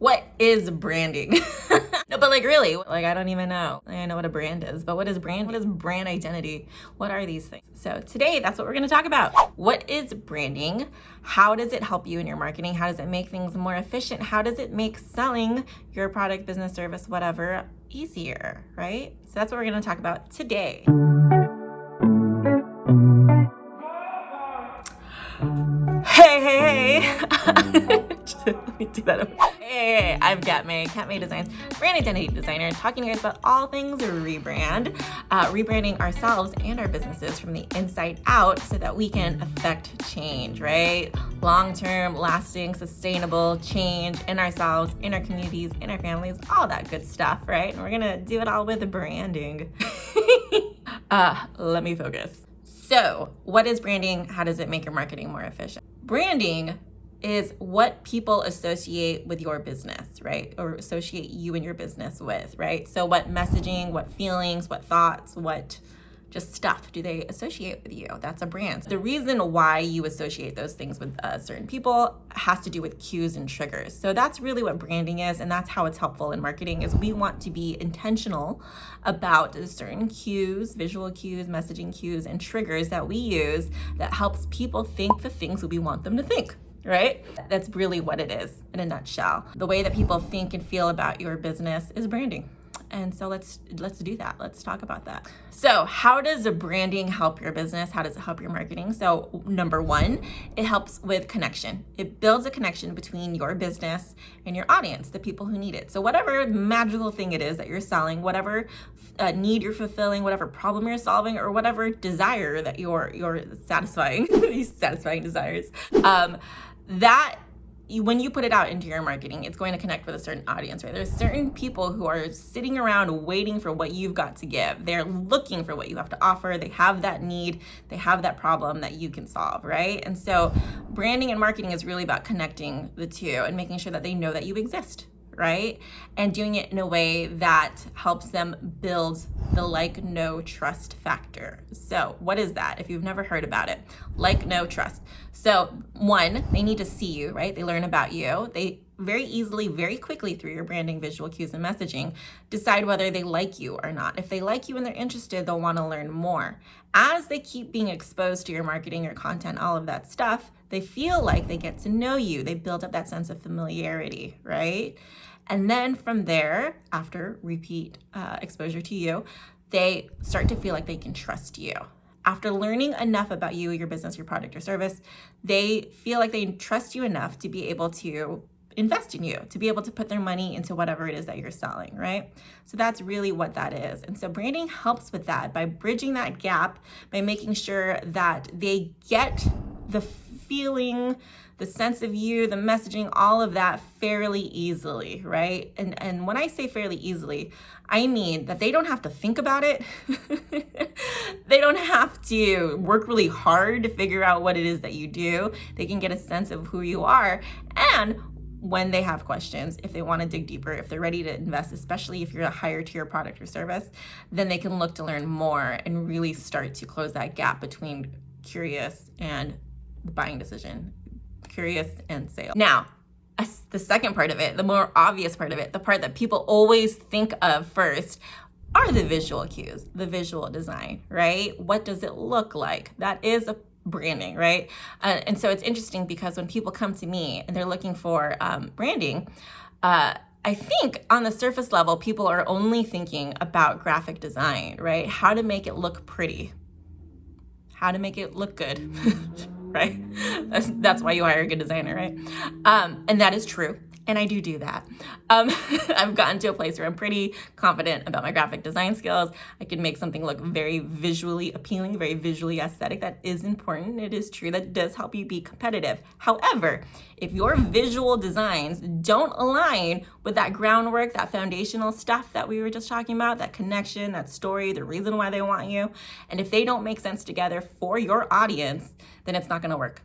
What is branding? No, but like really, like I don't even know. I know what a brand is, but what is brand? What is brand identity? What are these things? So today, that's what we're gonna talk about. What is branding? How does it help you in your marketing? How does it make things more efficient? How does it make selling your product, business, service, whatever, easier, right? So that's what we're gonna talk about today. Hey. Let me do that over. Hey, I'm Kat May Designs, brand identity designer, talking to you guys about all things rebrand, rebranding ourselves and our businesses from the inside out so that we can affect change, right? Long-term, lasting, sustainable change in ourselves, in our communities, in our families, all that good stuff, right? And we're gonna do it all with branding. Let me focus. So, what is branding? How does it make your marketing more efficient? Branding is what people associate with your business, right? Or associate you and your business with, right? So what messaging, what feelings, what thoughts, what just stuff do they associate with you? That's a brand. The reason why you associate those things with certain people has to do with cues and triggers. So that's really what branding is, and that's how it's helpful in marketing. Is we want to be intentional about certain cues, visual cues, messaging cues, and triggers that we use that helps people think the things that we want them to think. Right? That's really what it is in a nutshell. The way that people think and feel about your business is branding. And so let's do that. Let's talk about that. So how does branding help your business? How does it help your marketing? So number one, it helps with connection. It builds a connection between your business and your audience, the people who need it. So whatever magical thing it is that you're selling, whatever need you're fulfilling, whatever problem you're solving, or whatever desire that you're satisfying, these satisfying desires, when you put it out into your marketing, it's going to connect with a certain audience, right? There's certain people who are sitting around waiting for what you've got to give. They're looking for what you have to offer. They have that need. They have that problem that you can solve, right? And so branding and marketing is really about connecting the two and making sure that they know that you exist, right? And doing it in a way that helps them build the like, know, trust factor. So what is that? If you've never heard about it, like, know, trust. So one, they need to see you, right? They learn about you. They very easily, very quickly through your branding, visual cues, and messaging, decide whether they like you or not. If they like you and they're interested, they'll want to learn more. As they keep being exposed to your marketing, your content, all of that stuff, they feel like they get to know you. They build up that sense of familiarity, right? And then from there, after repeat exposure to you, they start to feel like they can trust you. After learning enough about you, your business, your product, or service, they feel like they trust you enough to be able to invest in you, to be able to put their money into whatever it is that you're selling, right? So that's really what that is. And so branding helps with that by bridging that gap, by making sure that they get the feeling, the sense of you, the messaging, all of that fairly easily, right? And when I say fairly easily, I mean that they don't have to think about it. They don't have to work really hard to figure out what it is that you do. They can get a sense of who you are. And when they have questions, if they want to dig deeper, if they're ready to invest, especially if you're a higher tier product or service, then they can look to learn more and really start to close that gap between curious and the buying decision, curious and sale. Now, the second part of it, the more obvious part of it, the part that people always think of first are the visual cues, the visual design, right? What does it look like? That is a branding, right? And so it's interesting because when people come to me and they're looking for branding, I think on the surface level, people are only thinking about graphic design, right? How to make it look pretty, how to make it look good, right? That's why you hire a good designer, right? And that is true. And I do that. I've gotten to a place where I'm pretty confident about my graphic design skills. I can make something look very visually appealing, very visually aesthetic. That is important. It is true. That does help you be competitive. However, if your visual designs don't align with that groundwork, that foundational stuff that we were just talking about, that connection, that story, the reason why they want you, and if they don't make sense together for your audience, then it's not going to work,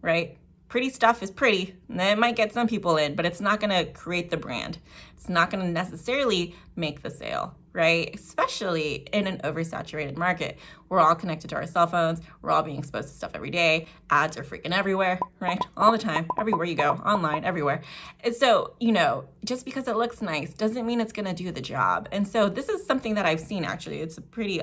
right? Pretty stuff is pretty, and it might get some people in, but it's not gonna create the brand. It's not gonna necessarily make the sale, right? Especially in an oversaturated market. We're all connected to our cell phones. We're all being exposed to stuff every day. Ads are freaking everywhere, right? All the time, everywhere you go, online, everywhere. And so, just because it looks nice doesn't mean it's gonna do the job. And so this is something that I've seen, actually. It's a pretty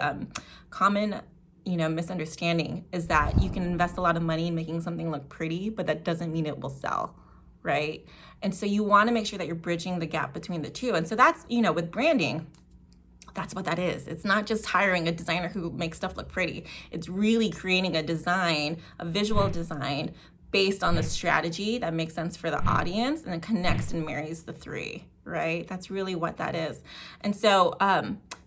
common misunderstanding, is that you can invest a lot of money in making something look pretty, but that doesn't mean it will sell, right? And so you wanna make sure that you're bridging the gap between the two. And so that's, with branding, that's what that is. It's not just hiring a designer who makes stuff look pretty. It's really creating a design, a visual design based on the strategy that makes sense for the audience and then connects and marries the three, right? That's really what that is. And so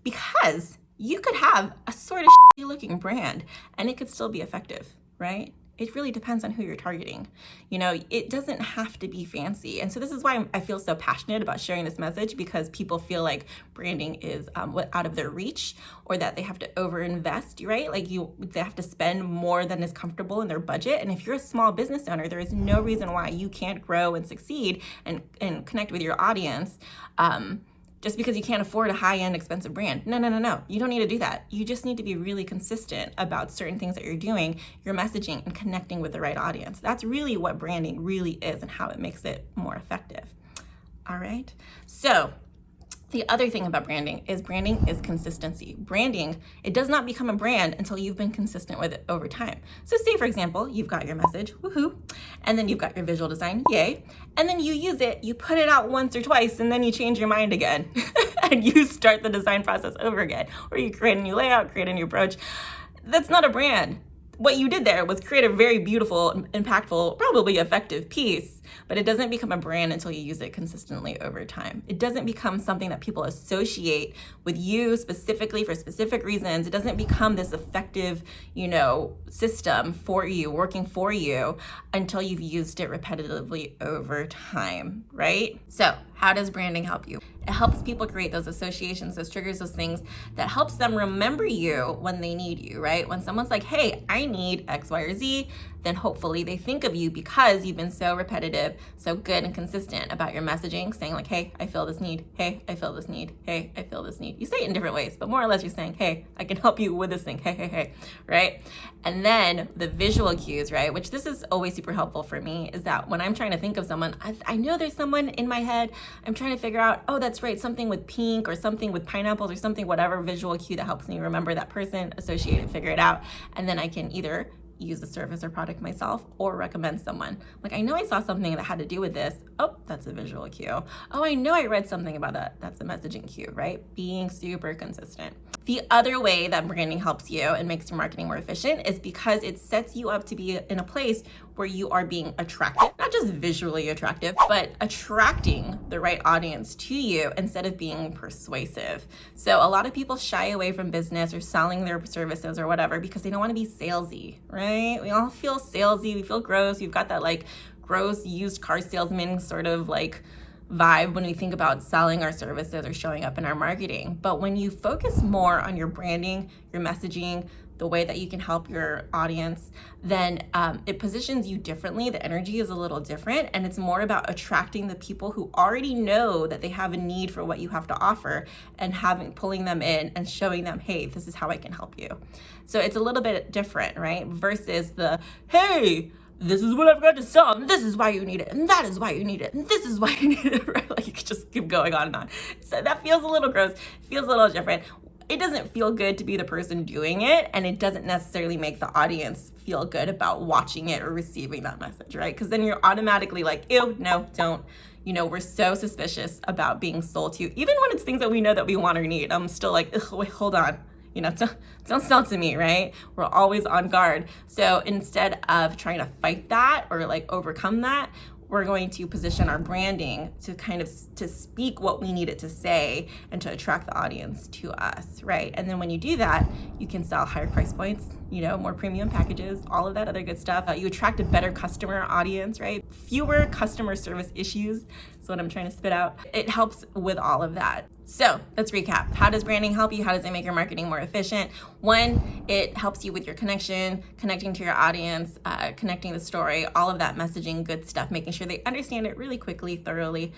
because you could have a sort of shitty looking brand and it could still be effective, right? It really depends on who you're targeting. It doesn't have to be fancy. And so this is why I feel so passionate about sharing this message, because people feel like branding is out of their reach, or that they have to overinvest, right? Like they have to spend more than is comfortable in their budget. And if you're a small business owner, there is no reason why you can't grow and succeed and connect with your audience just because you can't afford a high-end expensive brand. No. You don't need to do that. You just need to be really consistent about certain things that you're doing, your messaging, and connecting with the right audience. That's really what branding really is and how it makes it more effective. All right? So the other thing about branding is consistency. Branding, it does not become a brand until you've been consistent with it over time. So say, for example, you've got your message, woohoo, and then you've got your visual design, yay, and then you use it, you put it out once or twice, and then you change your mind again, and you start the design process over again, or you create a new layout, create a new approach. That's not a brand. What you did there was create a very beautiful, impactful, probably effective piece, but it doesn't become a brand until you use it consistently over time. It doesn't become something that people associate with you specifically for specific reasons. It doesn't become this effective, system for you, working for you, until you've used it repetitively over time, right? So how does branding help you? It helps people create those associations, those triggers, those things that helps them remember you when they need you, right? When someone's like, hey, I need X, Y, or Z, then hopefully they think of you because you've been so repetitive, so good and consistent about your messaging, saying like, hey, I feel this need. Hey, I feel this need. Hey, I feel this need. You say it in different ways, but more or less you're saying, hey, I can help you with this thing. Hey, right? And then the visual cues, right? Which this is always super helpful for me, is that when I'm trying to think of someone, I know there's someone in my head. I'm trying to figure out, oh, that's right, something with pink or something with pineapples or something, whatever visual cue that helps me remember that person, associate it, figure it out. And then I can either use the service or product myself or recommend someone. Like, I know I saw something that had to do with this. Oh, that's a visual cue. Oh, I know I read something about that. That's a messaging cue, right? Being super consistent. The other way that branding helps you and makes your marketing more efficient is because it sets you up to be in a place where you are being attractive, not just visually attractive, but attracting the right audience to you instead of being persuasive. So a lot of people shy away from business or selling their services or whatever because they don't want to be salesy, right? We all feel salesy, we feel gross. We've got that like gross used car salesman sort of like vibe when we think about selling our services or showing up in our marketing. But when you focus more on your branding, your messaging, the way that you can help your audience, then it positions you differently. The energy is a little different, and it's more about attracting the people who already know that they have a need for what you have to offer and pulling them in and showing them, hey, this is how I can help you. So it's a little bit different, right? Versus the, hey, this is what I've got to sell, and this is why you need it, and that is why you need it, and this is why you need it, right? Like, you could just keep going on and on. So that feels a little gross, feels a little different. It doesn't feel good to be the person doing it, and it doesn't necessarily make the audience feel good about watching it or receiving that message, right? Because then you're automatically like, ew, no, don't. We're so suspicious about being sold to, even when it's things that we know that we want or need. I'm still like, wait, hold on. Don't sell to me, right? We're always on guard. So instead of trying to fight that or like overcome that, we're going to position our branding to kind of to speak what we need it to say and to attract the audience to us, right? And then when you do that, you can sell higher price points, more premium packages, all of that other good stuff. You attract a better customer audience, right? Fewer customer service issues is what I'm trying to spit out. It helps with all of that. So let's recap. How does branding help you? How does it make your marketing more efficient? One, it helps you with your connecting to your audience, connecting the story, all of that messaging, good stuff, making sure they understand it really quickly, thoroughly.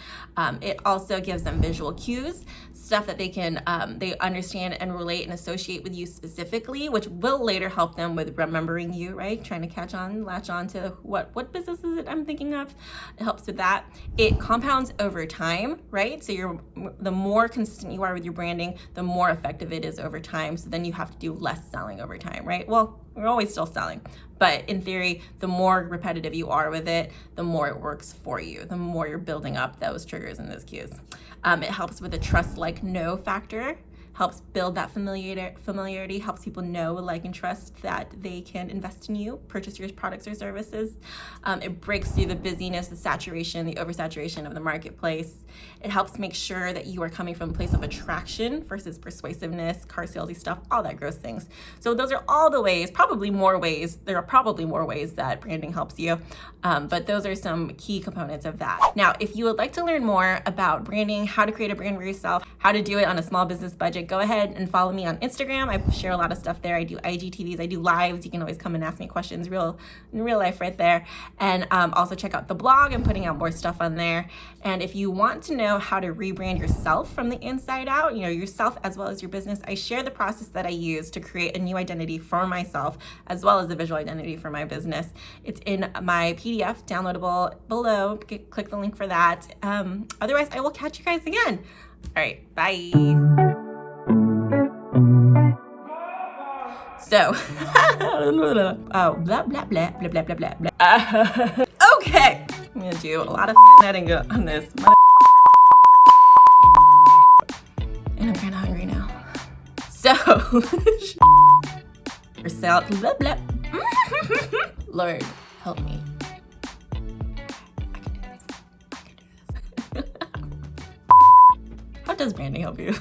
It also gives them visual cues, stuff that they can, they understand and relate and associate with you specifically, which will later help them with remembering you, right? Trying to latch on to what business is it I'm thinking of. It helps with that. It compounds over time, right? So the more consistent you are with your branding, the more effective it is over time. So then you have to do less selling over time, right? Well, we're always still selling, but in theory, the more repetitive you are with it, the more it works for you, the more you're building up those triggers and those cues. It helps with the trust, like, know factor. Helps build that familiarity, helps people know, like, and trust that they can invest in you, purchase your products or services. It breaks through the busyness, the saturation, the oversaturation of the marketplace. It helps make sure that you are coming from a place of attraction versus persuasiveness, car salesy stuff, all that gross things. So those are all the ways, probably more ways. There are probably more ways that branding helps you, but those are some key components of that. Now, if you would like to learn more about branding, how to create a brand for yourself, how to do it on a small business budget, go ahead and follow me on Instagram. I share a lot of stuff there. I do IGTVs, I do lives. You can always come and ask me questions in real life right there. And also check out the blog. I'm putting out more stuff on there. And if you want to know how to rebrand yourself from the inside out, yourself as well as your business, I share the process that I use to create a new identity for myself, as well as a visual identity for my business. It's in my PDF, downloadable below. Click the link for that. Otherwise, I will catch you guys again. All right, bye. So, oh, blah, blah, blah, blah, blah, blah, blah, blah. Okay, I'm gonna do a lot of editing on this. And I'm kind of hungry now. So, blah, blah. Lord, help me. I can do this. How does branding help you?